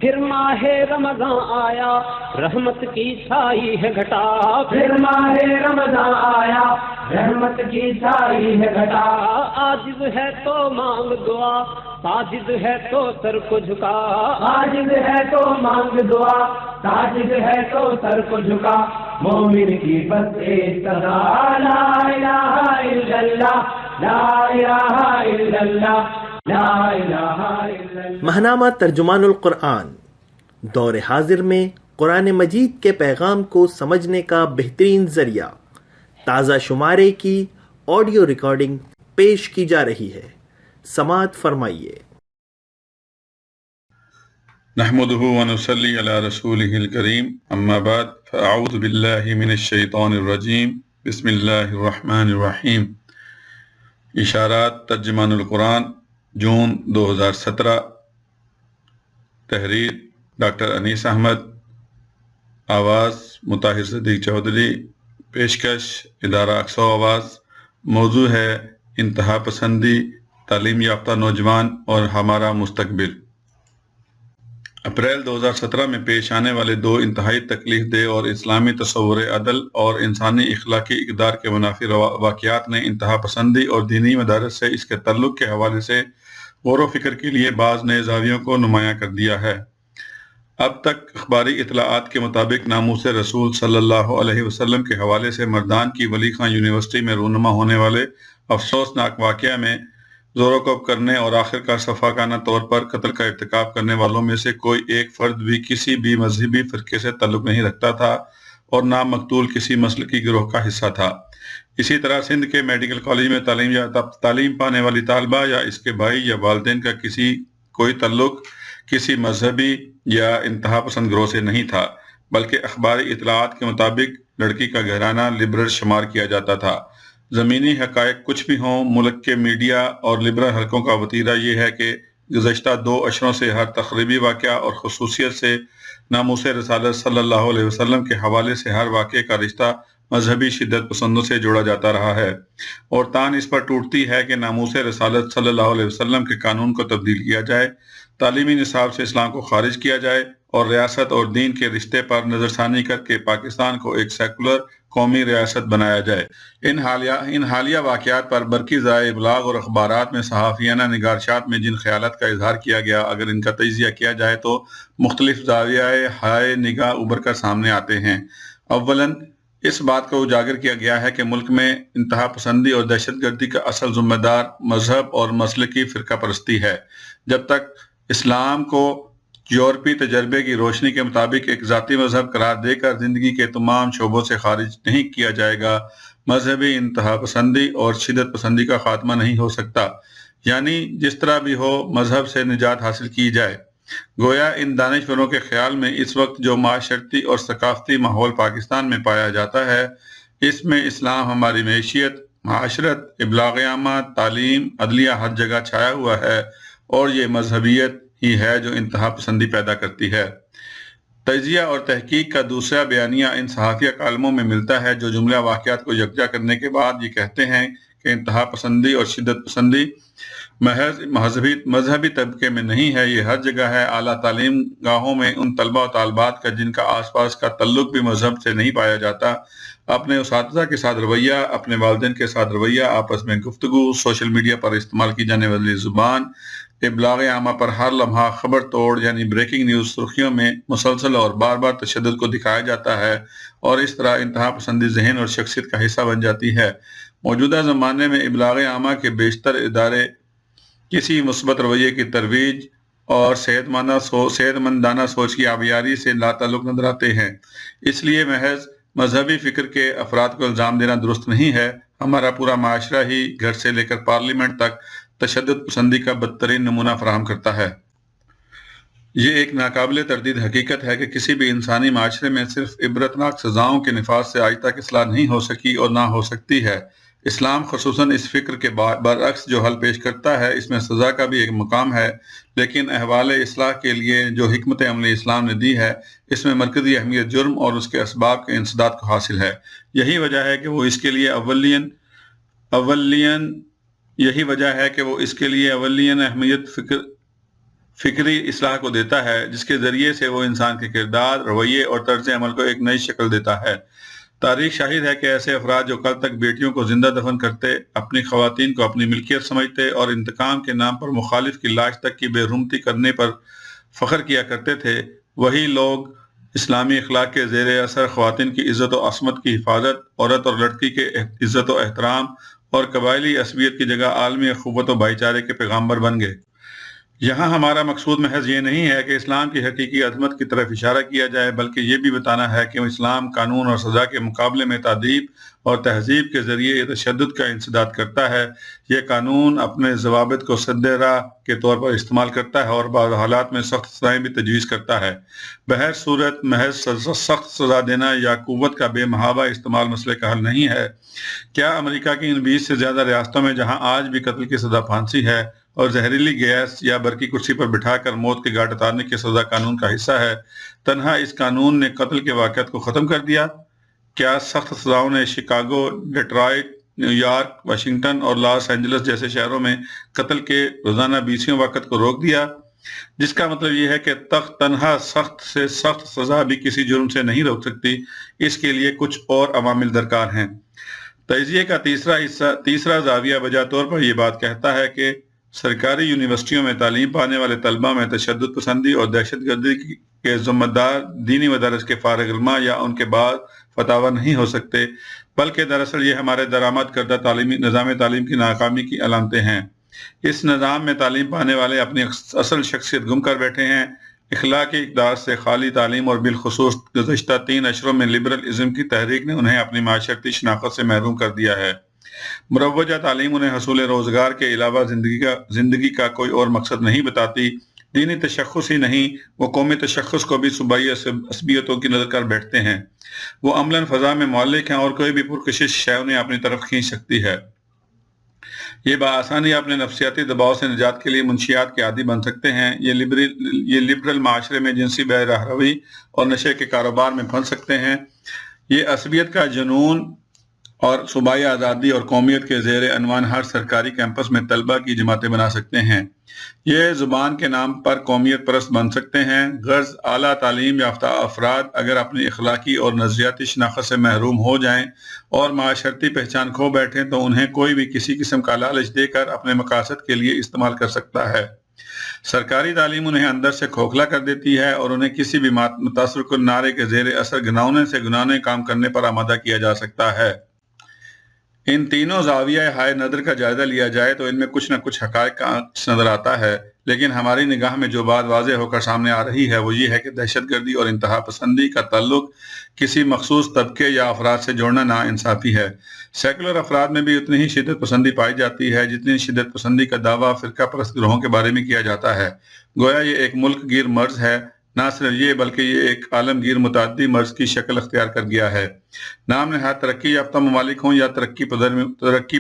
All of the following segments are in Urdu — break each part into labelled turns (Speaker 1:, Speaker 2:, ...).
Speaker 1: پھر ماہ رمضان آیا رحمت کی چھائی ہے گھٹا،
Speaker 2: پھر ماہ رمضان آیا رحمت کی چھائی ہے گھٹا،
Speaker 1: عاجز ہے تو مانگ دعا، ساجد ہے تو سر کو جھکا،
Speaker 2: عاجز ہے تو مانگ دعا، ساجد ہے تو سر کو جھکا، مومن کی بس ایک صدا لا الہ الا اللہ، لا الہ الا اللہ، لا الہ الا اللہ۔
Speaker 3: ماہنامہ ترجمان القرآن دور حاضر میں قرآن مجید کے پیغام کو سمجھنے کا بہترین ذریعہ تازہ شمارے کی آڈیو ریکارڈنگ پیش کی جا رہی ہے، سماعت فرمائیے۔
Speaker 4: نحمده ونصلي على رسوله الكريم اما بعد فاعوذ بالله من الشیطان الرجیم بسم اللہ الرحمن الرحیم۔ اشارات ترجمان القرآن جون 2017، تحریر ڈاکٹر انیس احمد، آواز مطاہر صدیق چودھری، پیشکش ادارہ اقصی آواز۔ موضوع ہے انتہا پسندی، تعلیم یافتہ نوجوان اور ہمارا مستقبل۔ اپریل 2017 میں پیش آنے والے دو انتہائی تکلیف دہ اور اسلامی تصور عدل اور انسانی اخلاقی اقدار کے منافی واقعات نے انتہا پسندی اور دینی مدارس سے اس کے تعلق کے حوالے سے غور و فکر کے لیے بعض نئے زاویوں کو نمایاں کر دیا ہے۔ اب تک اخباری اطلاعات کے مطابق ناموس رسول صلی اللہ علیہ وسلم کے حوالے سے مردان کی ولی خان یونیورسٹی میں رونما ہونے والے افسوسناک واقعہ میں زور و کوب کرنے اور آخر کار صفاقانہ طور پر قتل کا ارتکاب کرنے والوں میں سے کوئی ایک فرد بھی کسی بھی مذہبی فرقے سے تعلق نہیں رکھتا تھا اور نہ مقتول کسی مسلکی گروہ کا حصہ تھا۔ اسی طرح سندھ کے میڈیکل کالج میں تعلیم پانے والی طالبہ یا اس کے بھائی یا والدین کا کوئی تعلق کسی مذہبی یا انتہا پسند گروہ سے نہیں تھا، بلکہ اخباری اطلاعات کے مطابق لڑکی کا گھرانہ لبرل شمار کیا جاتا تھا۔ زمینی حقائق کچھ بھی ہوں، ملک کے میڈیا اور لبرل حلقوں کا وتیرہ یہ ہے کہ گزشتہ 2 اشروں سے ہر تقریبی واقعہ اور خصوصیت سے ناموس رسالت صلی اللہ علیہ وسلم کے حوالے سے ہر واقعے کا رشتہ مذہبی شدت پسندوں سے جوڑا جاتا رہا ہے، اور تان اس پر ٹوٹتی ہے کہ ناموس رسالت صلی اللہ علیہ وسلم کے قانون کو تبدیل کیا جائے، تعلیمی نصاب سے اسلام کو خارج کیا جائے اور ریاست اور دین کے رشتے پر نظر ثانی کر کے پاکستان کو ایک سیکولر قومی ریاست بنایا جائے۔ ان حالیہ واقعات پر برقی ذرائع ابلاغ اور اخبارات میں صحافیانہ نگارشات میں جن خیالات کا اظہار کیا گیا، اگر ان کا تجزیہ کیا جائے تو مختلف زاویہ ہائے نگاہ ابھر کر سامنے آتے ہیں۔ اولاً اس بات کو اجاگر کیا گیا ہے کہ ملک میں انتہا پسندی اور دہشت گردی کا اصل ذمہ دار مذہب اور مسلکی فرقہ پرستی ہے۔ جب تک اسلام کو یورپی تجربے کی روشنی کے مطابق ایک ذاتی مذہب قرار دے کر زندگی کے تمام شعبوں سے خارج نہیں کیا جائے گا، مذہبی انتہا پسندی اور شدت پسندی کا خاتمہ نہیں ہو سکتا۔ یعنی جس طرح بھی ہو مذہب سے نجات حاصل کی جائے۔ گویا ان دانشوروں کے خیال میں اس وقت جو معاشرتی اور ثقافتی ماحول پاکستان میں پایا جاتا ہے، اس میں اسلام ہماری معیشت، معاشرت، ابلاغ عامہ، تعلیم، عدلیہ ہر جگہ چھایا ہوا ہے، اور یہ مذہبیت ہی ہے جو انتہا پسندی پیدا کرتی ہے۔ تجزیہ اور تحقیق کا دوسرا بیانیہ ان صحافیہ کالموں میں ملتا ہے جو جملہ واقعات کو یکجا کرنے کے بعد یہ کہتے ہیں کہ انتہا پسندی اور شدت پسندی محض مذہبی طبقے میں نہیں ہے، یہ ہر جگہ ہے۔ اعلیٰ تعلیم گاہوں میں ان طلبہ و طالبات کا جن کا آس پاس کا تعلق بھی مذہب سے نہیں پایا جاتا، اپنے اساتذہ کے ساتھ رویہ، اپنے والدین کے ساتھ رویہ، آپس میں گفتگو، سوشل میڈیا پر استعمال کی جانے والی زبان، ابلاغ عامہ پر ہر لمحہ خبر توڑ یعنی بریکنگ نیوز سرخیوں میں مسلسل اور بار بار تشدد کو دکھایا جاتا ہے، اور اس طرح انتہا پسندی ذہن اور شخصیت کا حصہ بن جاتی ہے۔ موجودہ زمانے میں ابلاغ عامہ کے بیشتر ادارے کسی مثبت رویے کی ترویج اور صحت مندانہ سوچ کی آبیاری سے لا تعلق نظر آتے ہیں۔ اس لیے محض مذہبی فکر کے افراد کو الزام دینا درست نہیں ہے۔ ہمارا پورا معاشرہ ہی گھر سے لے کر پارلیمنٹ تک تشدد پسندی کا بدترین نمونہ فراہم کرتا ہے۔ یہ ایک ناقابل تردید حقیقت ہے کہ کسی بھی انسانی معاشرے میں صرف عبرتناک سزاؤں کے نفاذ سے آج تک اصلاح نہیں ہو سکی اور نہ ہو سکتی ہے۔ اسلام خصوصاً اس فکر کے برعکس جو حل پیش کرتا ہے، اس میں سزا کا بھی ایک مقام ہے، لیکن احوال اصلاح کے لیے جو حکمت عملی اسلام نے دی ہے، اس میں مرکزی اہمیت جرم اور اس کے اسباب کے انسداد کو حاصل ہے۔ یہی وجہ ہے کہ وہ اس کے لیے اہمیت فکری اصلاح کو دیتا ہے، جس کے ذریعے سے وہ انسان کے کردار، رویے اور طرز عمل کو ایک نئی شکل دیتا ہے۔ تاریخ شاہد ہے کہ ایسے افراد جو کل تک بیٹیوں کو زندہ دفن کرتے، اپنی خواتین کو اپنی ملکیت سمجھتے اور انتقام کے نام پر مخالف کی لاش تک کی بے رحمتی کرنے پر فخر کیا کرتے تھے، وہی لوگ اسلامی اخلاق کے زیر اثر خواتین کی عزت و عصمت کی حفاظت، عورت اور لڑکی کے عزت و احترام اور قبائلی عصبیت کی جگہ عالمی اخوت و بھائی چارے کے پیغامبر بن گئے۔ یہاں ہمارا مقصود محض یہ نہیں ہے کہ اسلام کی حقیقی عظمت کی طرف اشارہ کیا جائے، بلکہ یہ بھی بتانا ہے کہ اسلام قانون اور سزا کے مقابلے میں تادیب اور تہذیب کے ذریعے تشدد کا انسداد کرتا ہے۔ یہ قانون اپنے ضوابط کو سد راہ کے طور پر استعمال کرتا ہے اور بعض حالات میں سخت سزائیں بھی تجویز کرتا ہے۔ بہر صورت محض سخت سزا دینا یا قوت کا بے محابہ استعمال مسئلے کا حل نہیں ہے۔ کیا امریکہ کی ان 20 سے زیادہ ریاستوں میں جہاں آج بھی قتل کی سزا پھانسی ہے اور زہریلی گیس یا برقی کرسی پر بٹھا کر موت کے گھاٹ اتارنے کی سزا قانون کا حصہ ہے، تنہا اس قانون نے قتل کے واقعات کو ختم کر دیا؟ کیا سخت سزاؤں نے Chicago, Detroit, new York, Washington اور لاس اینجلس جیسے شہروں میں قتل کے روزانہ 20 واقعات کو روک دیا؟ جس کا مطلب یہ ہے کہ تنہا سخت سے سخت سزا بھی کسی جرم سے نہیں روک سکتی، اس کے لیے کچھ اور عوامل درکار ہیں۔ تجزیے کا تیسرا زاویہ بجا طور پر یہ بات کہتا ہے کہ سرکاری یونیورسٹیوں میں تعلیم پانے والے طلبہ میں تشدد پسندی اور دہشت گردی کے ذمہ دار دینی مدارس کے فارغ علماء یا ان کے بعد فتاوی نہیں ہو سکتے، بلکہ دراصل یہ ہمارے درآمد کردہ نظام تعلیم کی ناکامی کی علامتیں ہیں۔ اس نظام میں تعلیم پانے والے اپنی اصل شخصیت گم کر بیٹھے ہیں۔ اخلاقی اقدار سے خالی تعلیم اور بالخصوص گزشتہ 3 اشروں میں لبرل ازم کی تحریک نے انہیں اپنی معاشرتی شناخت سے محروم کر دیا ہے۔ مروجہ تعلیم انہیں حصول روزگار کے علاوہ زندگی کا کوئی اور مقصد نہیں بتاتی۔ دینی تشخص ہی نہیں، وہ قومی تشخص کو بھی صوبائی عصبیتوں کی نظر کر بیٹھتے ہیں۔ وہ عملاً فضا میں معلق ہیں اور کوئی بھی پرکشش شے انہیں اپنی طرف کھینچ سکتی ہے۔ یہ بآسانی اپنے نفسیاتی دباؤ سے نجات کے لیے منشیات کے عادی بن سکتے ہیں۔ یہ لبرل معاشرے میں جنسی بے راہروی اور نشے کے کاروبار میں پھنس سکتے ہیں۔ یہ عصبیت کا جنون اور صوبائی آزادی اور قومیت کے زیر عنوان ہر سرکاری کیمپس میں طلبہ کی جماعتیں بنا سکتے ہیں۔ یہ زبان کے نام پر قومیت پرست بن سکتے ہیں۔ غرض اعلیٰ تعلیم یافتہ افراد اگر اپنی اخلاقی اور نظریاتی شناخت سے محروم ہو جائیں اور معاشرتی پہچان کھو بیٹھیں تو انہیں کوئی بھی کسی قسم کا لالچ دے کر اپنے مقاصد کے لیے استعمال کر سکتا ہے۔ سرکاری تعلیم انہیں اندر سے کھوکھلا کر دیتی ہے اور انہیں کسی بھی متاثر کن نعرے کے زیر اثر گناؤنے سے گنانے کام کرنے پر آمادہ کیا جا سکتا ہے۔ ان تینوں زاویہ ہائے نظر کا جائزہ لیا جائے تو ان میں کچھ نہ کچھ حقائق کا عکس نظر آتا ہے، لیکن ہماری نگاہ میں جو بات واضح ہو کر سامنے آ رہی ہے وہ یہ ہے کہ دہشت گردی اور انتہا پسندی کا تعلق کسی مخصوص طبقے یا افراد سے جوڑنا ناانصافی ہے۔ سیکولر افراد میں بھی اتنی ہی شدت پسندی پائی جاتی ہے جتنی شدت پسندی کا دعویٰ فرقہ پرست گروہوں کے بارے میں کیا جاتا ہے۔ گویا یہ ایک ملک گیر مرض ہے، نہ صرف یہ بلکہ یہ ایک عالمگیر متعدی مرض کی شکل اختیار کر گیا ہے۔ نام نہاد ترقی یافتہ ممالک ہوں یا ترقی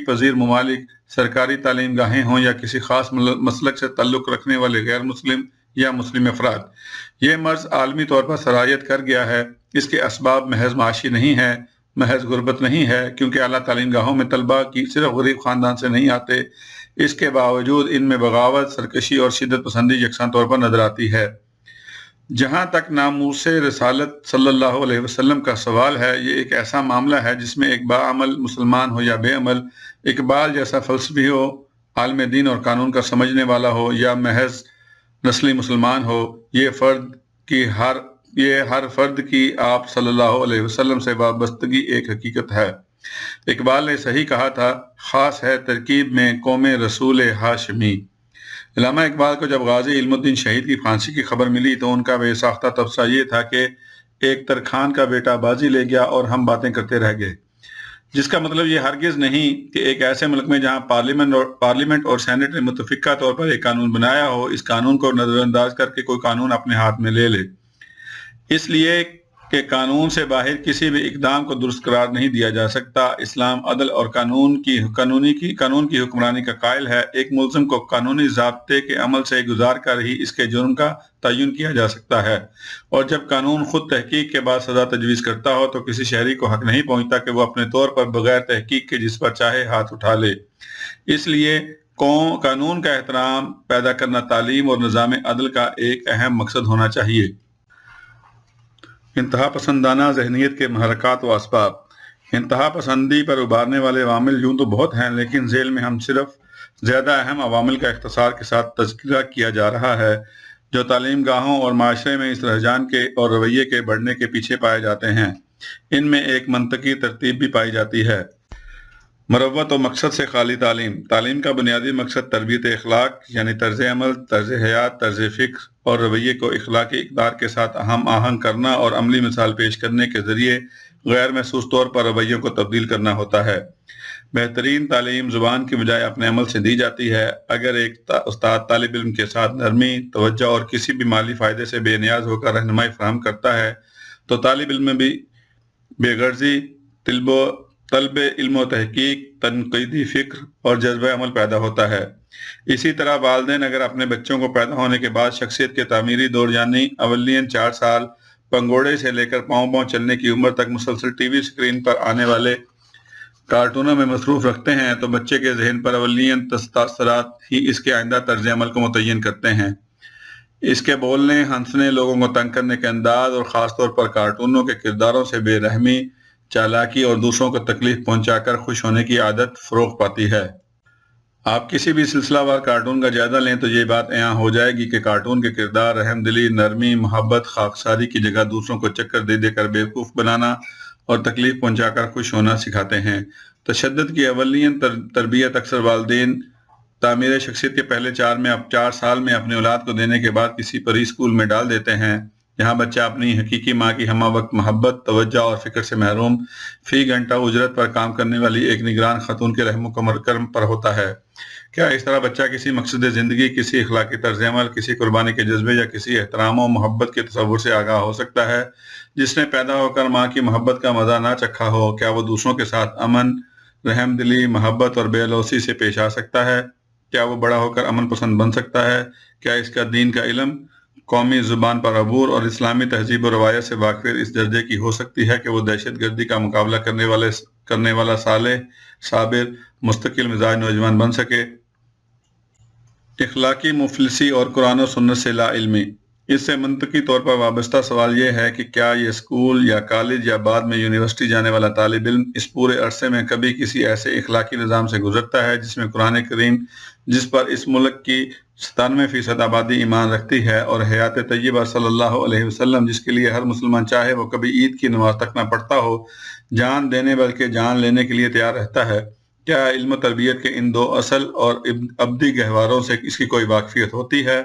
Speaker 4: پذیر ممالک، سرکاری تعلیم گاہیں ہوں یا کسی خاص مسلک سے تعلق رکھنے والے غیر مسلم یا مسلم افراد، یہ مرض عالمی طور پر سرایت کر گیا ہے۔ اس کے اسباب محض معاشی نہیں ہے، محض غربت نہیں ہے، کیونکہ اعلیٰ تعلیم گاہوں میں طلبہ کی صرف غریب خاندان سے نہیں آتے، اس کے باوجود ان میں بغاوت، سرکشی اور شدت پسندی یکساں طور پر نظر آتی ہے۔ جہاں تک ناموس رسالت صلی اللہ علیہ وسلم کا سوال ہے، یہ ایک ایسا معاملہ ہے جس میں ایک باعمل مسلمان ہو یا بے عمل، اقبال جیسا فلسفی ہو، عالم دین اور قانون کا سمجھنے والا ہو یا محض نسلی مسلمان ہو، یہ ہر فرد کی آپ صلی اللہ علیہ وسلم سے وابستگی ایک حقیقت ہے۔ اقبال نے صحیح کہا تھا، خاص ہے ترکیب میں قوم رسول ہاشمی۔ علامہ اقبال کو جب غازی علم الدین شہید کی پھانسی کی خبر ملی تو ان کا بے ساختہ تبصرہ یہ تھا کہ ایک ترکھان کا بیٹا بازی لے گیا اور ہم باتیں کرتے رہ گئے، جس کا مطلب یہ ہرگز نہیں کہ ایک ایسے ملک میں جہاں پارلیمنٹ اور سینٹ نے متفقہ طور پر ایک قانون بنایا ہو، اس قانون کو نظر انداز کر کے کوئی قانون اپنے ہاتھ میں لے لے۔ اس لیے کہ قانون سے باہر کسی بھی اقدام کو درست قرار نہیں دیا جا سکتا۔ اسلام عدل اور قانون کی حکمرانی کا قائل ہے۔ ایک ملزم کو قانونی ضابطے کے عمل سے گزار کر ہی اس کے جرم کا تعین کیا جا سکتا ہے، اور جب قانون خود تحقیق کے بعد سزا تجویز کرتا ہو تو کسی شہری کو حق نہیں پہنچتا کہ وہ اپنے طور پر بغیر تحقیق کے جس پر چاہے ہاتھ اٹھا لے۔ اس لیے قانون کا احترام پیدا کرنا تعلیم اور نظام عدل کا ایک اہم مقصد ہونا چاہیے۔ انتہا پسندانہ ذہنیت کے محرکات و اسباب۔ انتہا پسندی پر ابھارنے والے عوامل یوں تو بہت ہیں، لیکن ذیل میں ہم صرف زیادہ اہم عوامل کا اختصار کے ساتھ تذکرہ کیا جا رہا ہے جو تعلیم گاہوں اور معاشرے میں اس رجحان کے اور رویے کے بڑھنے کے پیچھے پائے جاتے ہیں۔ ان میں ایک منطقی ترتیب بھی پائی جاتی ہے۔ مروت و مقصد سے خالی تعلیم۔ تعلیم کا بنیادی مقصد تربیت اخلاق یعنی طرز عمل، طرز حیات، طرز فکر اور رویے کو اخلاقی اقدار کے ساتھ ہم آہنگ کرنا اور عملی مثال پیش کرنے کے ذریعے غیر محسوس طور پر رویوں کو تبدیل کرنا ہوتا ہے۔ بہترین تعلیم زبان کی بجائے اپنے عمل سے دی جاتی ہے۔ اگر ایک استاد طالب علم کے ساتھ نرمی، توجہ اور کسی بھی مالی فائدے سے بے نیاز ہو کر رہنمائی فراہم کرتا ہے تو طالب علم میں بھی بے غرضی، طلب علم و تحقیق، تنقیدی فکر اور جذبہ عمل پیدا ہوتا ہے۔ اسی طرح والدین اگر اپنے بچوں کو پیدا ہونے کے بعد شخصیت کے تعمیری دور یعنی اولین 4 سال پنگوڑے سے لے کر پاؤں پاؤں چلنے کی عمر تک مسلسل ٹی وی اسکرین پر آنے والے کارٹونوں میں مصروف رکھتے ہیں تو بچے کے ذہن پر اولین تاثرات ہی اس کے آئندہ طرز عمل کو متعین کرتے ہیں۔ اس کے بولنے، ہنسنے، لوگوں کو تنگ کرنے کے انداز اور خاص طور پر کارٹونوں کے کرداروں سے بے رحمی، چالاکی اور دوسروں کو تکلیف پہنچا کر خوش ہونے کی عادت فروغ پاتی ہے۔ آپ کسی بھی سلسلہ وار کارٹون کا جائزہ لیں تو یہ بات عیاں ہو جائے گی کہ کارٹون کے کردار رحم دلی، نرمی، محبت، خاکساری کی جگہ دوسروں کو چکر دے دے کر بیوقوف بنانا اور تکلیف پہنچا کر خوش ہونا سکھاتے ہیں۔ تشدد کی اولین تربیت اکثر والدین تعمیر شخصیت کے پہلے 4 سال میں اپنی اولاد کو دینے کے بعد کسی پری اسکول میں ڈال دیتے ہیں جہاں بچہ اپنی حقیقی ماں کی ہمہ وقت محبت، توجہ اور فکر سے محروم، فی گھنٹہ اجرت پر کام کرنے والی ایک نگران خاتون کے رحم و کرم پر ہوتا ہے۔ کیا اس طرح بچہ کسی مقصد زندگی، کسی اخلاقی طرز عمل، کسی قربانی کے جذبے یا کسی احترام و محبت کے تصور سے آگاہ ہو سکتا ہے؟ جس نے پیدا ہو کر ماں کی محبت کا مزہ نہ چکھا ہو، کیا وہ دوسروں کے ساتھ امن، رحم دلی، محبت اور بے لوثی سے پیش آ سکتا ہے؟ کیا وہ بڑا ہو کر امن پسند بن سکتا ہے؟ کیا اس کا دین کا علم، قومی زبان پر عبور اور اسلامی تہذیب و روایت سے واقفیت اس درجے کی ہو سکتی ہے کہ وہ دہشت گردی کا مقابلہ کرنے والا صالح، صابر، مستقل مزاج نوجوان بن سکے؟ اخلاقی مفلسی اور قرآن و سنت سے لا علمی۔ اس سے منطقی طور پر وابستہ سوال یہ ہے کہ کیا یہ اسکول یا کالج یا بعد میں یونیورسٹی جانے والا طالب علم اس پورے عرصے میں کبھی کسی ایسے اخلاقی نظام سے گزرتا ہے جس میں قرآن کریم، جس پر اس ملک کی 97% آبادی ایمان رکھتی ہے، اور حیات طیبہ صلی اللہ علیہ وسلم جس کے لیے ہر مسلمان چاہے وہ کبھی عید کی نماز تک نہ پڑھتا ہو، جان دینے بلکہ جان لینے کے لیے تیار رہتا ہے؟ کیا علم و تربیت کے ان 2 اصل اور ابدی گہواروں سے اس کی کوئی واقفیت ہوتی ہے؟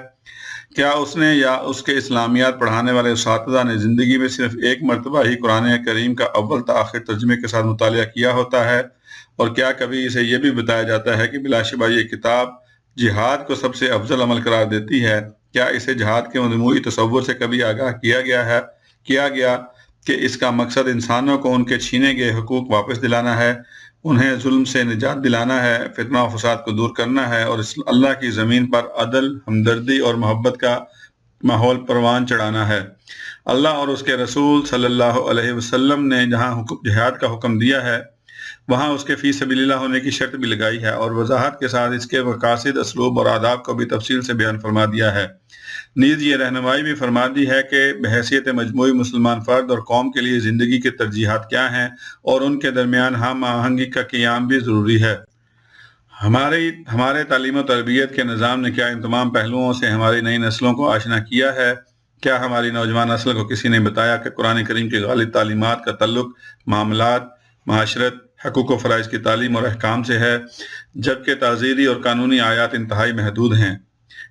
Speaker 4: کیا اس نے یا اس کے اسلامیات پڑھانے والے اساتذہ نے زندگی میں صرف ایک مرتبہ ہی قرآن کریم کا اول تا آخر ترجمے کے ساتھ مطالعہ کیا ہوتا ہے؟ اور کیا کبھی اسے یہ بھی بتایا جاتا ہے کہ بلا شبہ یہ کتاب جہاد کو سب سے افضل عمل قرار دیتی ہے؟ کیا اسے جہاد کے مجموعی تصور سے کبھی آگاہ کیا گیا کہ اس کا مقصد انسانوں کو ان کے چھینے گئے حقوق واپس دلانا ہے، انہیں ظلم سے نجات دلانا ہے، فتنہ و فساد کو دور کرنا ہے اور اللہ کی زمین پر عدل، ہمدردی اور محبت کا ماحول پروان چڑھانا ہے؟ اللہ اور اس کے رسول صلی اللہ علیہ وسلم نے جہاں جہاد کا حکم دیا ہے وہاں اس کے فی سبیل اللہ ہونے کی شرط بھی لگائی ہے اور وضاحت کے ساتھ اس کے مقاصد، اسلوب اور آداب کو بھی تفصیل سے بیان فرما دیا ہے۔ نیز یہ رہنمائی بھی فرما دی ہے کہ بحیثیت مجموعی مسلمان فرد اور قوم کے لیے زندگی کی ترجیحات کیا ہیں اور ان کے درمیان ہم آہنگی کا قیام بھی ضروری ہے۔ ہمارے تعلیم و تربیت کے نظام نے کیا ان تمام پہلوؤں سے ہماری نئی نسلوں کو آشنا کیا ہے؟ کیا ہماری نوجوان نسل کو کسی نے بتایا کہ قرآن کریم کی غالب تعلیمات کا تعلق معاملات، معاشرت، حقوق و فرائض کی تعلیم اور احکام سے ہے، جبکہ تعزیری اور قانونی آیات انتہائی محدود ہیں؟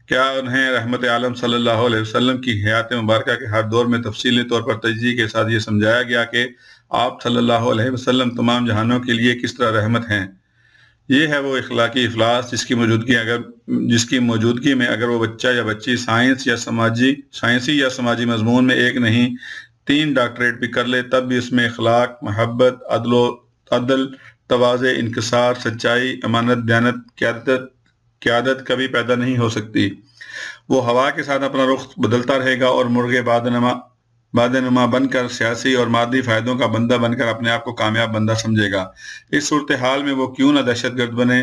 Speaker 4: کیا انہیں رحمت عالم صلی اللہ علیہ وسلم کی حیات مبارکہ کے ہر دور میں تفصیلی طور پر تجزیے کے ساتھ یہ سمجھایا گیا کہ آپ صلی اللہ علیہ وسلم تمام جہانوں کے لیے کس طرح رحمت ہیں؟ یہ ہے وہ اخلاقی افلاس جس کی موجودگی میں اگر وہ بچہ یا بچی سائنسی یا سماجی مضمون میں ایک نہیں 3 ڈاکٹریٹ بھی کر لے تب بھی اس میں اخلاق، محبت، عدل، تواضع، انکسار، سچائی، امانت، دیانت، قیادت کبھی پیدا نہیں ہو سکتی۔ وہ ہوا کے ساتھ اپنا رخ بدلتا رہے گا اور مرغے بادنما بن کر سیاسی اور مادی فائدوں کا بندہ بن کر اپنے آپ کو کامیاب بندہ سمجھے گا۔ اس صورتحال میں وہ کیوں نہ دہشت گرد بنے،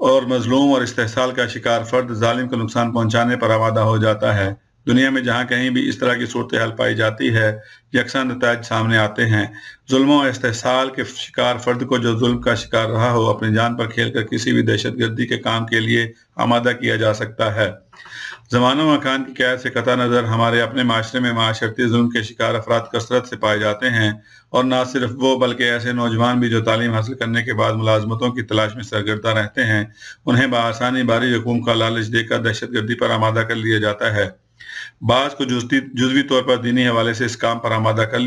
Speaker 4: اور مظلوم اور استحصال کا شکار فرد ظالم کو نقصان پہنچانے پر آمادہ ہو جاتا ہے۔ دنیا میں جہاں کہیں بھی اس طرح کی صورتحال پائی جاتی ہے، یکساں نتائج سامنے آتے ہیں۔ ظلم و استحصال کے شکار فرد کو جو ظلم کا شکار رہا ہو، اپنی جان پر کھیل کر کسی بھی دہشت گردی کے کام کے لیے آمادہ کیا جا سکتا ہے۔ زمان و مکان کی قید سے قطع نظر ہمارے اپنے معاشرے میں معاشرتی ظلم کے شکار افراد کثرت سے پائے جاتے ہیں، اور نہ صرف وہ بلکہ ایسے نوجوان بھی جو تعلیم حاصل کرنے کے بعد ملازمتوں کی تلاش میں سرگردہ رہتے ہیں، انہیں بآسانی باری رقوم کا لالچ دے کر دہشت گردی پر آمادہ کر لیا جاتا ہے۔ بعض کو جزوی طور پر دینی حوالے سے اس کام پر آمادہ کر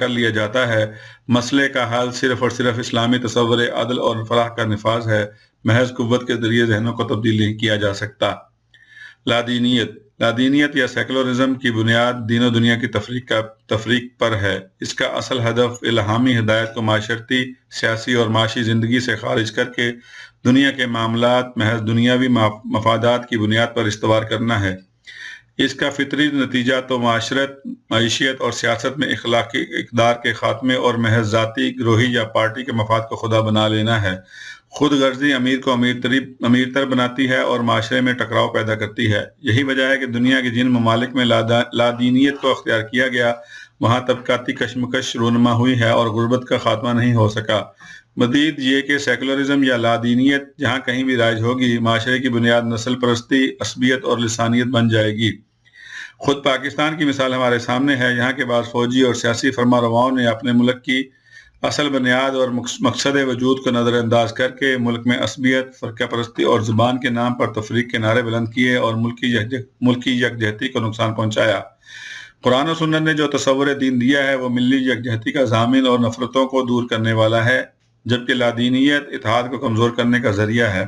Speaker 4: لیا جاتا ہے۔ مسئلے کا حل صرف اور صرف اسلامی تصور عدل اور فلاح کا نفاذ ہے۔ محض قوت کے ذریعے ذہنوں کو تبدیل نہیں کیا جا سکتا۔ لادینیت یا سیکولرزم کی بنیاد دین و دنیا کی تفریق پر ہے۔ اس کا اصل ہدف الہامی ہدایت کو معاشرتی، سیاسی اور معاشی زندگی سے خارج کر کے دنیا کے معاملات محض دنیاوی مفادات کی بنیاد پر استوار کرنا ہے۔ اس کا فطری نتیجہ تو معیشت اور سیاست میں اخلاقی اقدار کے خاتمے اور محض ذاتی، گروہی یا پارٹی کے مفاد کو خدا بنا لینا ہے۔ خود غرضی امیر کو امیر تر بناتی ہے اور معاشرے میں ٹکراؤ پیدا کرتی ہے۔ یہی وجہ ہے کہ دنیا کے جن ممالک میں لادینیت کو اختیار کیا گیا، وہاں طبقاتی کشمکش رونما ہوئی ہے اور غربت کا خاتمہ نہیں ہو سکا۔ مزید یہ کہ سیکولرزم یا لادینیت جہاں کہیں بھی رائج ہوگی، معاشرے کی بنیاد نسل پرستی، عصبیت اور لسانیت بن جائے گی۔ خود پاکستان کی مثال ہمارے سامنے ہے۔ یہاں کے بعض فوجی اور سیاسی فرمانرواؤں نے اپنے ملک کی اصل بنیاد اور مقصد وجود کو نظر انداز کر کے ملک میں عصبیت، فرقہ پرستی اور زبان کے نام پر تفریق کے نعرے بلند کیے اور ملکی یکجہتی کو نقصان پہنچایا۔ قرآن و سنت نے جو تصور دین دیا ہے وہ ملی یکجہتی کا ضامن اور نفرتوں کو دور کرنے والا ہے، جبکہ لادینیت اتحاد کو کمزور کرنے کا ذریعہ ہے۔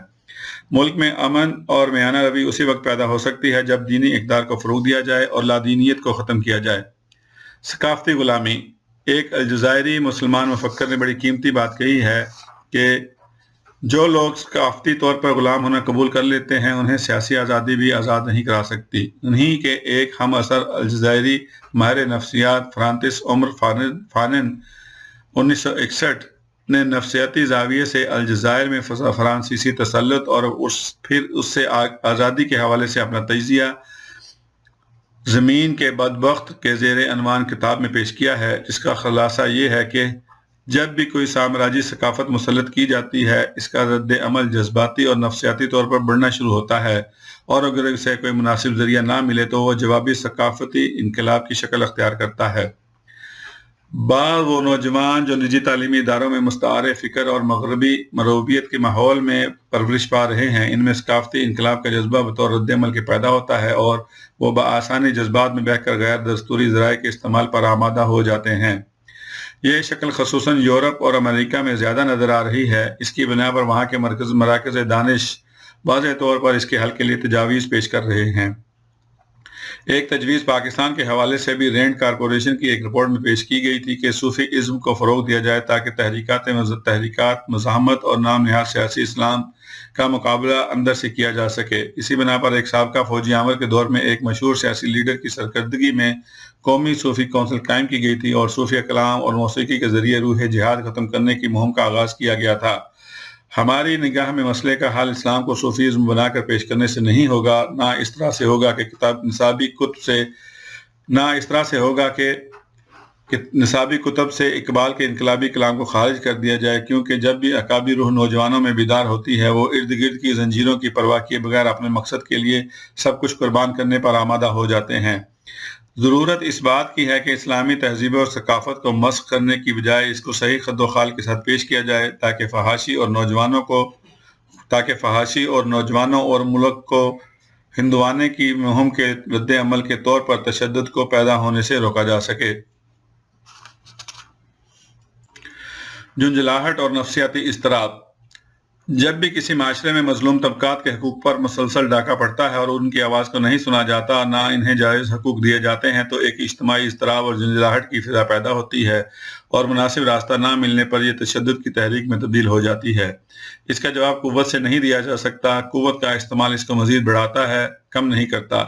Speaker 4: ملک میں امن اور میانہ روی اسی وقت پیدا ہو سکتی ہے جب دینی اقدار کو فروغ دیا جائے اور لادینیت کو ختم کیا جائے۔ ثقافتی غلامی۔ ایک الجزائری مسلمان مفکر نے بڑی قیمتی بات کہی ہے کہ جو لوگ ثقافتی طور پر غلام ہونا قبول کر لیتے ہیں، انہیں سیاسی آزادی بھی آزاد نہیں کرا سکتی۔ انہی کے ایک ہم عصر الجزائری ماہر نفسیات فرانسس عمر فانن 1961 نے نفسیاتی زاویے سے الجزائر میں فرانسیسی تسلط اور پھر اس سے آزادی کے حوالے سے اپنا تجزیہ زمین کے بدبخت کے زیر عنوان کتاب میں پیش کیا ہے، جس کا خلاصہ یہ ہے کہ جب بھی کوئی سامراجی ثقافت مسلط کی جاتی ہے، اس کا رد عمل جذباتی اور نفسیاتی طور پر بڑھنا شروع ہوتا ہے، اور اگر اسے کوئی مناسب ذریعہ نہ ملے تو وہ جوابی ثقافتی انقلاب کی شکل اختیار کرتا ہے۔ بعض وہ نوجوان جو نجی تعلیمی اداروں میں مستعار فکر اور مغربی مروبیت کے ماحول میں پرورش پا رہے ہیں، ان میں ثقافتی انقلاب کا جذبہ بطور رد عمل کے پیدا ہوتا ہے اور وہ بآسانی جذبات میں بہہ کر غیر دستوری ذرائع کے استعمال پر آمادہ ہو جاتے ہیں۔ یہ شکل خصوصاً یورپ اور امریکہ میں زیادہ نظر آ رہی ہے۔ اس کی بنا پر وہاں کے مراکز دانش واضح طور پر اس کے حل کے لیے تجاویز پیش کر رہے ہیں۔ ایک تجویز پاکستان کے حوالے سے بھی رینڈ کارپوریشن کی ایک رپورٹ میں پیش کی گئی تھی کہ صوفی ازم کو فروغ دیا جائے تاکہ تحریکات مزاحمت اور نام نہاد سیاسی اسلام کا مقابلہ اندر سے کیا جا سکے۔ اسی بنا پر ایک سابقہ فوجی عامر کے دور میں ایک مشہور سیاسی لیڈر کی سرکردگی میں قومی صوفی کونسل قائم کی گئی تھی اور صوفیہ کلام اور موسیقی کے ذریعے روح جہاد ختم کرنے کی مہم کا آغاز کیا گیا تھا۔ ہماری نگاہ میں مسئلے کا حل اسلام کو صوفیزم بنا کر پیش کرنے سے نہیں ہوگا، نہ اس طرح سے ہوگا کہ نصابی کتب سے اقبال کے انقلابی کلام کو خارج کر دیا جائے، کیونکہ جب بھی اکابر روح نوجوانوں میں بیدار ہوتی ہے، وہ ارد گرد کی زنجیروں کی پرواہ کیے بغیر اپنے مقصد کے لیے سب کچھ قربان کرنے پر آمادہ ہو جاتے ہیں۔ ضرورت اس بات کی ہے کہ اسلامی تہذیب اور ثقافت کو مسخ کرنے کی بجائے اس کو صحیح خد و خال کے ساتھ پیش کیا جائے تاکہ فحاشی اور نوجوانوں اور ملک کو ہندوانے کی مہم کے رد عمل کے طور پر تشدد کو پیدا ہونے سے روکا جا سکے۔ جھنجھلاہٹ اور نفسیاتی اضطراب۔ جب بھی کسی معاشرے میں مظلوم طبقات کے حقوق پر مسلسل ڈاکہ پڑتا ہے اور ان کی آواز کو نہیں سنا جاتا، نہ انہیں جائز حقوق دیے جاتے ہیں، تو ایک اجتماعی اضطراب اور جھنجھلاہٹ کی فضا پیدا ہوتی ہے اور مناسب راستہ نہ ملنے پر یہ تشدد کی تحریک میں تبدیل ہو جاتی ہے۔ اس کا جواب قوت سے نہیں دیا جا سکتا۔ قوت کا استعمال اس کو مزید بڑھاتا ہے، کم نہیں کرتا۔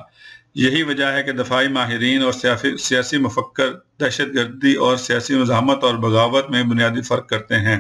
Speaker 4: یہی وجہ ہے کہ دفاعی ماہرین اور سیاسی مفکر دہشت گردی اور سیاسی مزاحمت اور بغاوت میں بنیادی فرق کرتے ہیں۔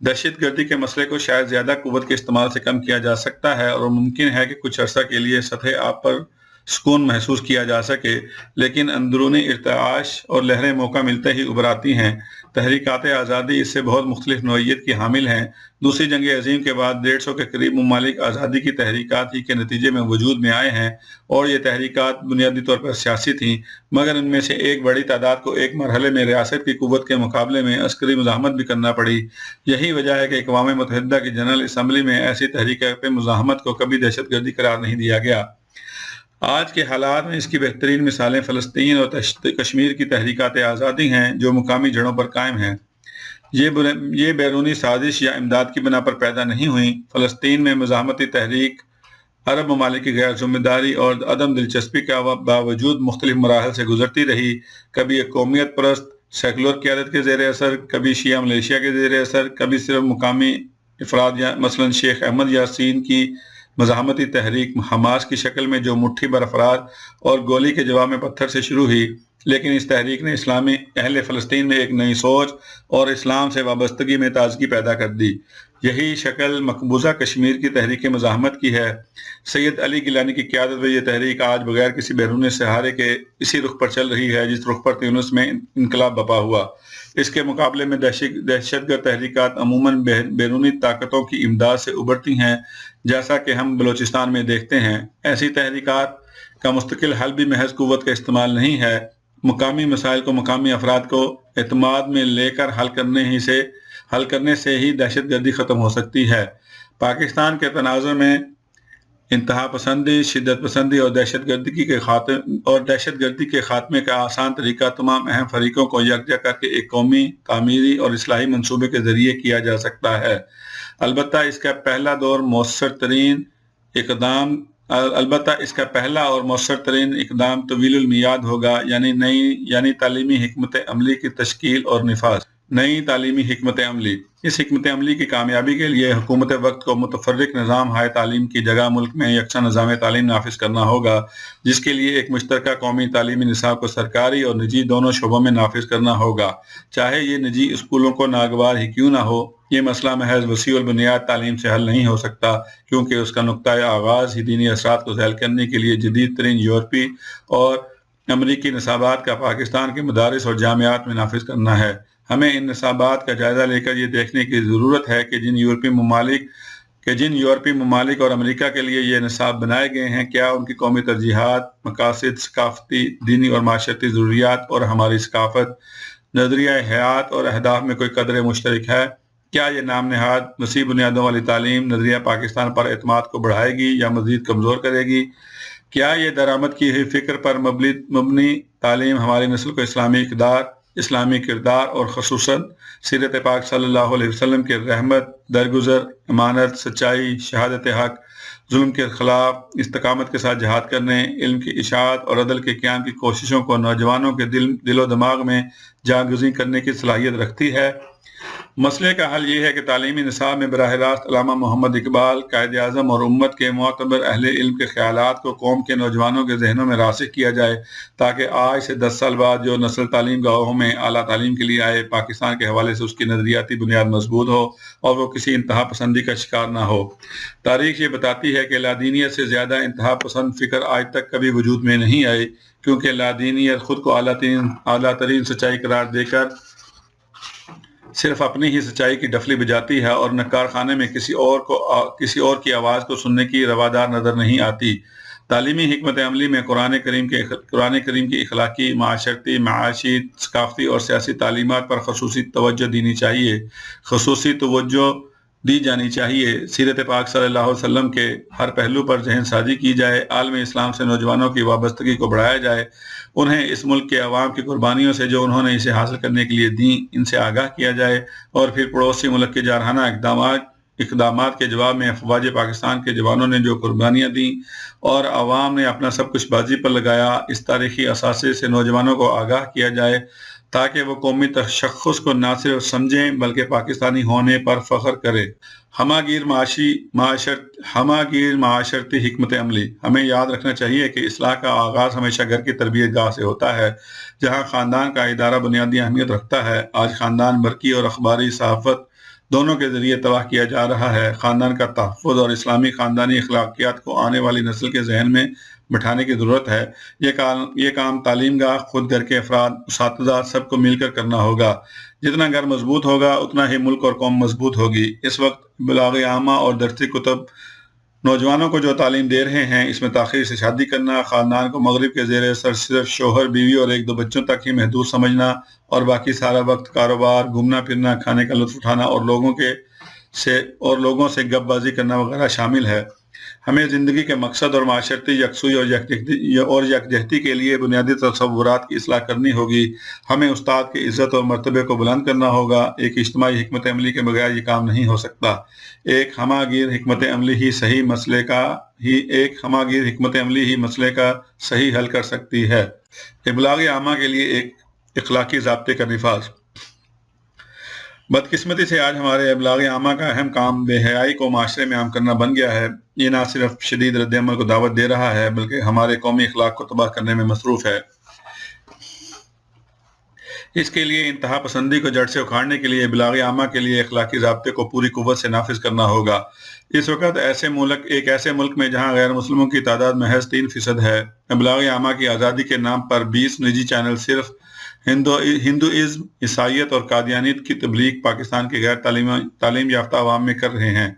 Speaker 4: دہشت گردی کے مسئلے کو شاید زیادہ قوت کے استعمال سے کم کیا جا سکتا ہے اور ممکن ہے کہ کچھ عرصہ کے لیے سطح آب پر سکون محسوس کیا جا سکے، لیکن اندرونی ارتعاش اور لہریں موقع ملتے ہی ابھر آتی ہیں۔ تحریکات آزادی اس سے بہت مختلف نوعیت کی حامل ہیں۔ دوسری جنگ عظیم کے بعد 150 کے قریب ممالک آزادی کی تحریکات ہی کے نتیجے میں وجود میں آئے ہیں، اور یہ تحریکات بنیادی طور پر سیاسی تھیں، مگر ان میں سے ایک بڑی تعداد کو ایک مرحلے میں ریاست کی قوت کے مقابلے میں عسکری مزاحمت بھی کرنا پڑی۔ یہی وجہ ہے کہ اقوام متحدہ کی جنرل اسمبلی میں ایسی تحریکات مزاحمت کو کبھی دہشت گردی قرار نہیں دیا گیا۔ آج کے حالات میں اس کی بہترین مثالیں فلسطین اور کشمیر کی تحریکات آزادی ہیں، جو مقامی جڑوں پر قائم ہیں۔ یہ بیرونی سازش یا امداد کی بنا پر پیدا نہیں ہوئیں۔ فلسطین میں مزاحمتی تحریک عرب ممالک کی غیر ذمہ داری اور عدم دلچسپی کا باوجود مختلف مراحل سے گزرتی رہی، کبھی ایک قومیت پرست سیکولر قیادت کے زیر اثر، کبھی شیعہ ملیشیا کے زیر اثر، کبھی صرف مقامی افراد، مثلا شیخ احمد یاسین کی مزاحمتی تحریک حماس کی شکل میں جو مٹھی بھر افراد اور گولی کے جواب میں پتھر سے شروع ہوئی، لیکن اس تحریک نے اسلامی اہل فلسطین میں ایک نئی سوچ اور اسلام سے وابستگی میں تازگی پیدا کر دی۔ یہی شکل مقبوضہ کشمیر کی تحریک مزاحمت کی ہے۔ سید علی گیلانی کی قیادت میں یہ تحریک آج بغیر کسی بیرونی سہارے کے اسی رخ پر چل رہی ہے جس رخ پر تیونس میں انقلاب بپا ہوا۔ اس کے مقابلے میں دہشت گرد تحریکات عموماً بیرونی طاقتوں کی امداد سے ابھرتی ہیں، جیسا کہ ہم بلوچستان میں دیکھتے ہیں۔ ایسی تحریکات کا مستقل حل بھی محض قوت کا استعمال نہیں ہے۔ مقامی مسائل کو مقامی افراد کو اعتماد میں لے کر حل کرنے سے ہی دہشت گردی ختم ہو سکتی ہے۔ پاکستان کے تناظر میں انتہا پسندی، شدت پسندی اور دہشت گردی کے خاتمے کا آسان طریقہ تمام اہم فریقوں کو یکجا کر کے ایک قومی تعمیری اور اصلاحی منصوبے کے ذریعے کیا جا سکتا ہے۔ البتہ اس کا پہلا اور مؤثر ترین اقدام طویل المیعاد ہوگا، یعنی تعلیمی حکمت عملی کی تشکیل اور نفاذ۔ نئی تعلیمی حکمت عملی۔ اس حکمت عملی کی کامیابی کے لیے حکومت وقت کو متفرق نظام ہائے تعلیم کی جگہ ملک میں یکساں نظام تعلیم نافذ کرنا ہوگا، جس کے لیے ایک مشترکہ قومی تعلیمی نصاب کو سرکاری اور نجی دونوں شعبوں میں نافذ کرنا ہوگا، چاہے یہ نجی اسکولوں کو ناگوار ہی کیوں نہ ہو۔ یہ مسئلہ محض وسیع البنیاد تعلیم سے حل نہیں ہو سکتا، کیونکہ اس کا نقطۂ آغاز ہی دینی اثرات کو ذیل کرنے کے لیے جدید ترین یورپی اور امریکی نصابات کا پاکستان کے مدارس اور جامعات میں نافذ کرنا ہے۔ ہمیں ان نصابات کا جائزہ لے کر یہ دیکھنے کی ضرورت ہے کہ جن یورپی ممالک اور امریکہ کے لیے یہ نصاب بنائے گئے ہیں، کیا ان کی قومی ترجیحات، مقاصد، ثقافتی، دینی اور معاشرتی ضروریات اور ہماری ثقافت، نظریہ حیات اور اہداف میں کوئی قدر مشترک ہے؟ کیا یہ نام نہاد وسیع بنیادوں والی تعلیم نظریہ پاکستان پر اعتماد کو بڑھائے گی یا مزید کمزور کرے گی؟ کیا یہ درآمد کی ہوئی فکر پر مبنی تعلیم ہماری نسل کو اسلامی کردار اور خصوصاً سیرت پاک صلی اللہ علیہ وسلم کے رحمت، درگزر، امانت، سچائی، شہادت حق، ظلم کے خلاف استقامت کے ساتھ جہاد کرنے، علم کی اشاعت اور عدل کے قیام کی کوششوں کو نوجوانوں کے دل و دماغ میں جاگزیں کرنے کی صلاحیت رکھتی ہے؟ مسئلے کا حل یہ ہے کہ تعلیمی نصاب میں براہ راست علامہ محمد اقبال، قائد اعظم اور امت کے معتبر اہل علم کے خیالات کو قوم کے نوجوانوں کے ذہنوں میں راسخ کیا جائے، تاکہ آج سے 10 سال بعد جو نسل تعلیم گاہوں میں اعلیٰ تعلیم کے لیے آئے، پاکستان کے حوالے سے اس کی نظریاتی بنیاد مضبوط ہو اور وہ کسی انتہا پسندی کا شکار نہ ہو۔ تاریخ یہ بتاتی ہے کہ لادینیت سے زیادہ انتہا پسند فکر آج تک کبھی وجود میں نہیں آئی، کیونکہ لادینیت خود کو اعلیٰ ترین سچائی قرار دے کر صرف اپنی ہی سچائی کی ڈفلی بجاتی ہے اور نہ کارخانے میں کسی اور کی آواز کو سننے کی روادار نظر نہیں آتی۔ تعلیمی حکمت عملی میں قرآن کریم کی اخلاقی، معاشرتی، معاشی، ثقافتی اور سیاسی تعلیمات پر خصوصی توجہ دی جانی چاہیے۔ سیرت پاک صلی اللہ علیہ وسلم کے ہر پہلو پر ذہن سازی کی جائے، عالم اسلام سے نوجوانوں کی وابستگی کو بڑھایا جائے، انہیں اس ملک کے عوام کی قربانیوں سے جو انہوں نے اسے حاصل کرنے کے لیے دیں ان سے آگاہ کیا جائے، اور پھر پڑوسی ملک کے جارحانہ اقدامات کے جواب میں افواج پاکستان کے جوانوں نے جو قربانیاں دیں اور عوام نے اپنا سب کچھ بازی پر لگایا، اس تاریخی اثاثے سے نوجوانوں کو آگاہ کیا جائے تاکہ وہ قومی تشخص کو نہ صرف سمجھیں بلکہ پاکستانی ہونے پر فخر کرے۔ ہمہ گیر معاشرتی حکمت عملی۔ ہمیں یاد رکھنا چاہیے کہ اصلاح کا آغاز ہمیشہ گھر کی تربیت گاہ سے ہوتا ہے، جہاں خاندان کا ادارہ بنیادی اہمیت رکھتا ہے۔ آج خاندان برقی اور اخباری صحافت دونوں کے ذریعے تباہ کیا جا رہا ہے۔ خاندان کا تحفظ اور اسلامی خاندانی اخلاقیات کو آنے والی نسل کے ذہن میں بٹھانے کی ضرورت ہے۔ یہ کام تعلیم گاہ، خود گھر کے افراد، اساتذہ سب کو مل کر کرنا ہوگا۔ جتنا گھر مضبوط ہوگا اتنا ہی ملک اور قوم مضبوط ہوگی۔ اس وقت بلاغ عامہ اور درسی کتب نوجوانوں کو جو تعلیم دے رہے ہیں، اس میں تاخیر سے شادی کرنا، خاندان کو مغرب کے زیر سر صرف شوہر بیوی اور 1-2 بچوں تک ہی محدود سمجھنا اور باقی سارا وقت کاروبار، گھومنا پھرنا، کھانے کا لطف اٹھانا اور لوگوں سے گپ بازی کرنا وغیرہ شامل ہے۔ ہمیں زندگی کے مقصد اور معاشرتی یکسوئی اور یکجہتی کے لیے بنیادی تصورات کی اصلاح کرنی ہوگی۔ ہمیں استاد کی عزت اور مرتبے کو بلند کرنا ہوگا۔ ایک اجتماعی حکمت عملی کے بغیر یہ کام نہیں ہو سکتا۔ ایک ہمہ گیر حکمت عملی ہی مسئلے کا صحیح حل کر سکتی ہے۔ ابلاغ عامہ کے لیے ایک اخلاقی ضابطے کا نفاذ۔ بدقسمتی سے آج ہمارے ابلاغ عامہ کا اہم کام بے حیائی کو معاشرے میں عام کرنا بن گیا ہے۔ یہ نہ صرف شدید رد عمل کو دعوت دے رہا ہے بلکہ ہمارے قومی اخلاق کو تباہ کرنے میں مصروف ہے۔ اس کے لیے انتہا پسندی کو جڑ سے اکھاڑنے کے لیے ابلاغ عامہ کے لیے اخلاقی ضابطے کو پوری قوت سے نافذ کرنا ہوگا۔ اس وقت ایک ایسے ملک میں جہاں غیر مسلموں کی تعداد محض 3% ہے، ابلاغ عامہ کی آزادی کے نام پر 20 نجی چینل صرف ہندوازم، عیسائیت اور قادیانیت کی تبلیغ پاکستان کے غیر تعلیم یافتہ عوام میں کر رہے ہیں۔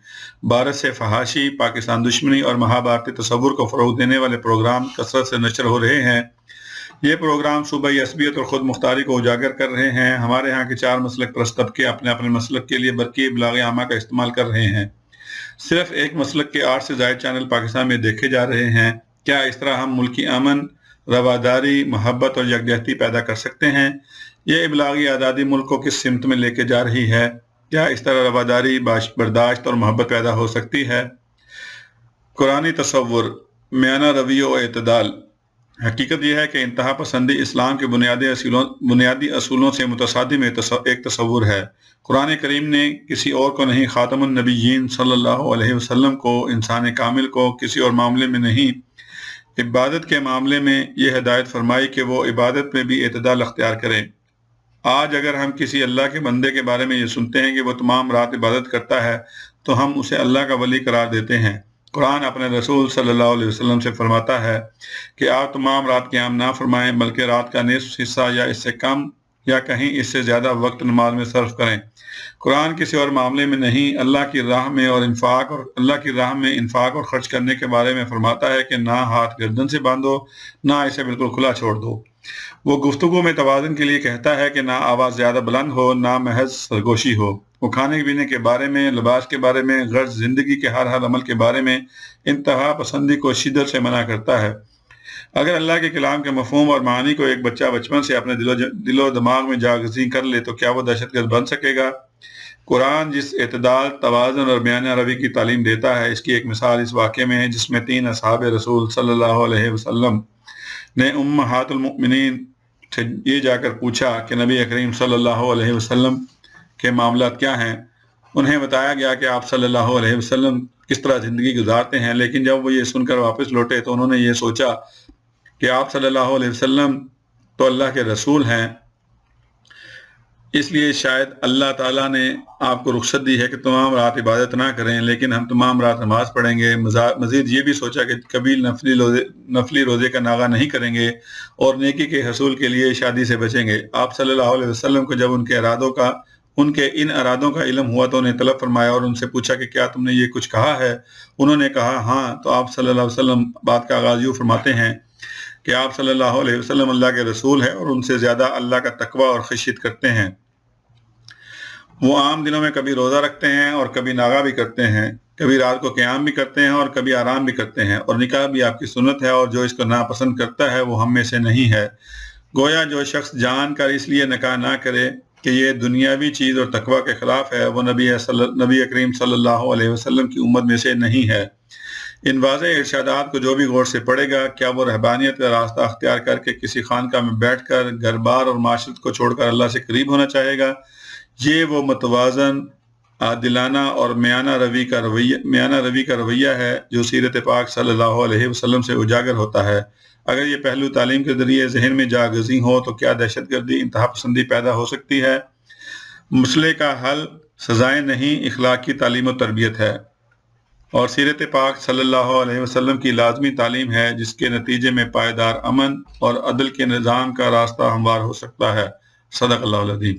Speaker 4: بھارت سے فحاشی، پاکستان دشمنی اور مہابھارتی تصور کو فروغ دینے والے پروگرام کثرت سے نشر ہو رہے ہیں۔ یہ پروگرام صوبائی عصبیت اور خود مختاری کو اجاگر کر رہے ہیں۔ ہمارے ہاں کے 4 مسلک پرست طبقے اپنے اپنے مسلک کے لیے برقی ابلاغ عامہ کا استعمال کر رہے ہیں۔ صرف ایک مسلک کے 8 سے زائد چینل پاکستان میں دیکھے جا رہے ہیں۔ کیا اس طرح ہم ملکی امن، رواداری، محبت اور یکجہتی پیدا کر سکتے ہیں؟ یہ ابلاغی آزادی ملک کو کس سمت میں لے کے جا رہی ہے؟ کیا اس طرح رواداری، برداشت اور محبت پیدا ہو سکتی ہے؟ قرآنی تصور، میانہ روی و اعتدال۔ حقیقت یہ ہے کہ انتہا پسندی اسلام کے بنیادی اصولوں سے متصادم ایک تصور ہے۔ قرآن کریم نے کسی اور کو نہیں، خاتم النبیین صلی اللہ علیہ وسلم کو، انسان کامل کو، کسی اور معاملے میں نہیں، عبادت کے معاملے میں یہ ہدایت فرمائی کہ وہ عبادت میں بھی اعتدال اختیار کریں۔ آج اگر ہم کسی اللہ کے بندے کے بارے میں یہ سنتے ہیں کہ وہ تمام رات عبادت کرتا ہے تو ہم اسے اللہ کا ولی قرار دیتے ہیں۔ قرآن اپنے رسول صلی اللہ علیہ وسلم سے فرماتا ہے کہ آپ تمام رات قیام نہ فرمائیں بلکہ رات کا نصف حصہ یا اس سے کم یا کہیں اس سے زیادہ وقت نماز میں صرف کریں۔ قرآن کسی اور معاملے میں نہیں، اللہ کی راہ میں انفاق اور خرچ کرنے کے بارے میں فرماتا ہے کہ نہ ہاتھ گردن سے باندھو، نہ اسے بالکل کھلا چھوڑ دو۔ وہ گفتگو میں توازن کے لیے کہتا ہے کہ نہ آواز زیادہ بلند ہو، نہ محض سرگوشی ہو۔ وہ کھانے پینے کے بارے میں، لباس کے بارے میں، غرض زندگی کے ہر عمل کے بارے میں انتہا پسندی کو شدت سے منع کرتا ہے۔ اگر اللہ کے کلام کے مفہوم اور معانی کو ایک بچہ بچپن سے اپنے دل و دماغ میں جاگزین کر لے تو کیا وہ دہشت گرد بن سکے گا؟ قرآن جس اعتدال، توازن اور میانہ روی کی تعلیم دیتا ہے، اس کی ایک مثال اس واقعے میں ہے جس میں 3 اصحاب رسول صلی اللہ علیہ وسلم نے امہات المؤمنین سے یہ جا کر پوچھا کہ نبی کریم صلی اللہ علیہ وسلم کے معاملات کیا ہیں۔ انہیں بتایا گیا کہ آپ صلی اللہ علیہ وسلم کس طرح زندگی گزارتے ہیں، لیکن جب وہ یہ سن کر واپس لوٹے تو انہوں نے یہ سوچا کہ آپ صلی اللہ علیہ وسلم تو اللہ کے رسول ہیں، اس لیے شاید اللہ تعالیٰ نے آپ کو رخصت دی ہے کہ تمام رات عبادت نہ کریں، لیکن ہم تمام رات نماز پڑھیں گے۔ مزید یہ بھی سوچا کہ کبھی نفلی روزے کا ناغہ نہیں کریں گے اور نیکی کے حصول کے لیے شادی سے بچیں گے۔ آپ صلی اللہ علیہ وسلم کو جب ان کے ان ارادوں کا علم ہوا تو انہیں طلب فرمایا اور ان سے پوچھا کہ کیا تم نے یہ کچھ کہا ہے؟ انہوں نے کہا ہاں۔ تو آپ صلی اللہ علیہ وسلم بات کا آغاز یوں فرماتے ہیں کہ آپ صلی اللہ علیہ وسلم اللہ کے رسول ہیں اور ان سے زیادہ اللہ کا تقوی اور خشیت کرتے ہیں۔ وہ عام دنوں میں کبھی روزہ رکھتے ہیں اور کبھی ناغہ بھی کرتے ہیں، کبھی رات کو قیام بھی کرتے ہیں اور کبھی آرام بھی کرتے ہیں، اور نکاح بھی آپ کی سنت ہے، اور جو اس کو ناپسند کرتا ہے وہ ہم میں سے نہیں ہے۔ گویا جو شخص جان کر اس لیے نکاح نہ کرے کہ یہ دنیاوی چیز اور تقوی کے خلاف ہے، وہ نبی کریم صلی اللہ علیہ وسلم کی امت میں سے نہیں ہے۔ ان واضح ارشادات کو جو بھی غور سے پڑھے گا، کیا وہ رہبانیت کا راستہ اختیار کر کے کسی خانقاہ میں بیٹھ کر گھر بار اور معاشرت کو چھوڑ کر اللہ سے قریب ہونا چاہے گا؟ یہ وہ متوازن، عادلانہ اور میانہ روی کا رویہ ہے جو سیرت پاک صلی اللہ علیہ وسلم سے اجاگر ہوتا ہے۔ اگر یہ پہلو تعلیم کے ذریعے ذہن میں جاگزیں ہو تو کیا دہشت گردی، انتہا پسندی پیدا ہو سکتی ہے؟ مسئلے کا حل سزائیں نہیں، اخلاقی تعلیم و تربیت ہے، اور سیرت پاک صلی اللہ علیہ وسلم کی لازمی تعلیم ہے، جس کے نتیجے میں پائیدار امن اور عدل کے نظام کا راستہ ہموار ہو سکتا ہے۔ صدق اللہ العظیم۔